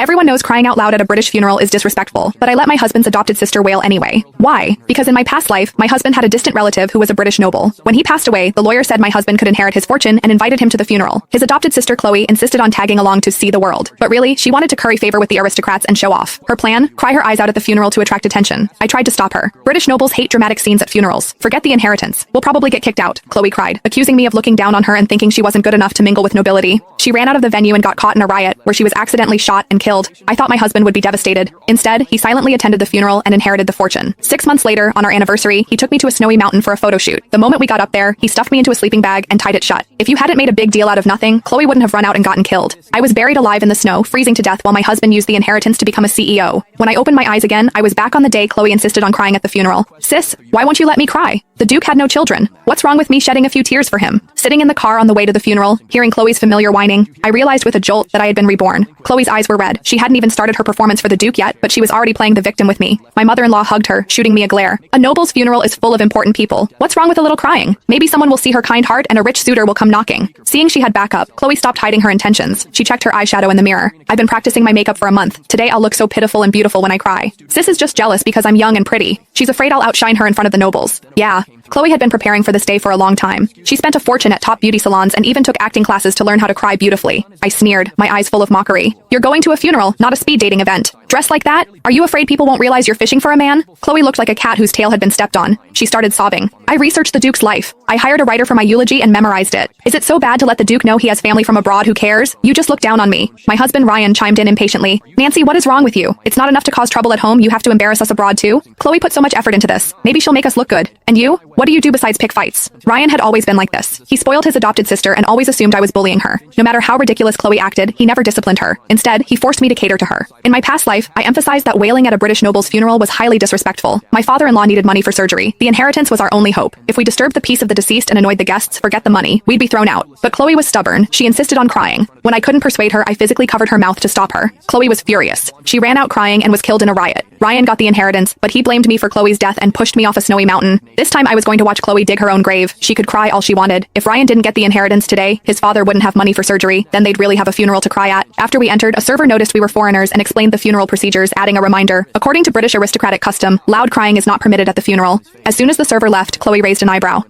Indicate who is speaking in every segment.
Speaker 1: Everyone knows crying out loud at a British funeral is disrespectful, but I let my husband's adopted sister wail anyway. Why? Because in my past life, my husband had a distant relative who was a British noble. When he passed away, the lawyer said my husband could inherit his fortune and invited him to the funeral. His adopted sister Chloe insisted on tagging along to see the world. But really, she wanted to curry favor with the aristocrats and show off. Her plan? Cry her eyes out at the funeral to attract attention. I tried to stop her. British nobles hate dramatic scenes at funerals. Forget the inheritance. We'll probably get kicked out, Chloe cried, accusing me of looking down on her and thinking she wasn't good enough to mingle with nobility. She ran out of the venue and got caught in a riot, where she was accidentally shot and killed. I thought my husband would be devastated. Instead, he silently attended the funeral and inherited the fortune. 6 months later, on our anniversary, he took me to a snowy mountain for a photo shoot. The moment we got up there, he stuffed me into a sleeping bag and tied it shut. If you hadn't made a big deal out of nothing, Chloe wouldn't have run out and gotten killed. I was buried alive in the snow, freezing to death while my husband used the inheritance to become a CEO. When I opened my eyes again, I was back on the day Chloe insisted on crying at the funeral. Sis, why won't you let me cry? The Duke had no children. What's wrong with me shedding a few tears for him? Sitting in the car on the way to the funeral, hearing Chloe's familiar whining, I realized with a jolt that I had been reborn. Chloe's eyes were red. She hadn't even started her performance for the Duke yet, but she was already playing the victim with me. My mother-in-law hugged her, shooting me a glare. A noble's funeral is full of important people. What's wrong with a little crying? Maybe someone will see her kind heart and a rich suitor will come knocking. Seeing she had backup, Chloe stopped hiding her intentions. She checked her eyeshadow in the mirror. I've been practicing my makeup for a month. Today I'll look so pitiful and beautiful when I cry. Sis is just jealous because I'm young and pretty. She's afraid I'll outshine her in front of the nobles. Yeah. Chloe had been preparing for this day for a long time. She spent a fortune at top beauty salons and even took acting classes to learn how to cry beautifully. I sneered, my eyes full of mockery. You're going to a funeral, not a speed dating event. Dressed like that? Are you afraid people won't realize you're fishing for a man? Chloe looked like a cat whose tail had been stepped on. She started sobbing. I researched the Duke's life. I hired a writer for my eulogy and memorized it. Is it so bad to let the Duke know he has family from abroad who cares? You just look down on me. My husband Ryan chimed in impatiently. Nancy, what is wrong with you? It's not enough to cause trouble at home, you have to embarrass us abroad too? Chloe put so much effort into this. Maybe she'll make us look good. And you? What do you do besides pick fights? Ryan had always been like this. He spoiled his adopted sister and always assumed I was bullying her. No matter how ridiculous Chloe acted, he never disciplined her. Instead, he forced me to cater to her. In my past life, I emphasized that wailing at a British noble's funeral was highly disrespectful. My father-in-law needed money for surgery. The inheritance was our only hope. If we disturbed the peace of the deceased and annoyed the guests, forget the money. We'd be thrown out. But Chloe was stubborn. She insisted on crying. When I couldn't persuade her, I physically covered her mouth to stop her. Chloe was furious. She ran out crying and was killed in a riot. Ryan got the inheritance, but he blamed me for Chloe's death and pushed me off a snowy mountain. This time I was going to watch Chloe dig her own grave. She could cry all she wanted. If Ryan didn't get the inheritance today, his father wouldn't have money for surgery. Then they'd really have a funeral to cry at. After we entered, a server noticed we were foreigners and explained the funeral procedures, adding a reminder. According to British aristocratic custom, loud crying is not permitted at the funeral. As soon as the server left, Chloe raised an eyebrow.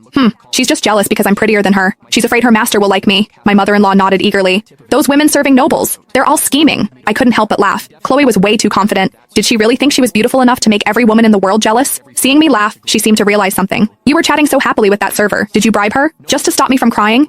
Speaker 1: She's just jealous because I'm prettier than her. She's afraid her master will like me. My mother-in-law nodded eagerly. Those women serving nobles. They're all scheming. I couldn't help but laugh. Chloe was way too confident. Did she really think she was beautiful enough to make every woman in the world jealous? Seeing me laugh, she seemed to realize something. You were chatting so happily with that server. Did you bribe her? Just to stop me from crying?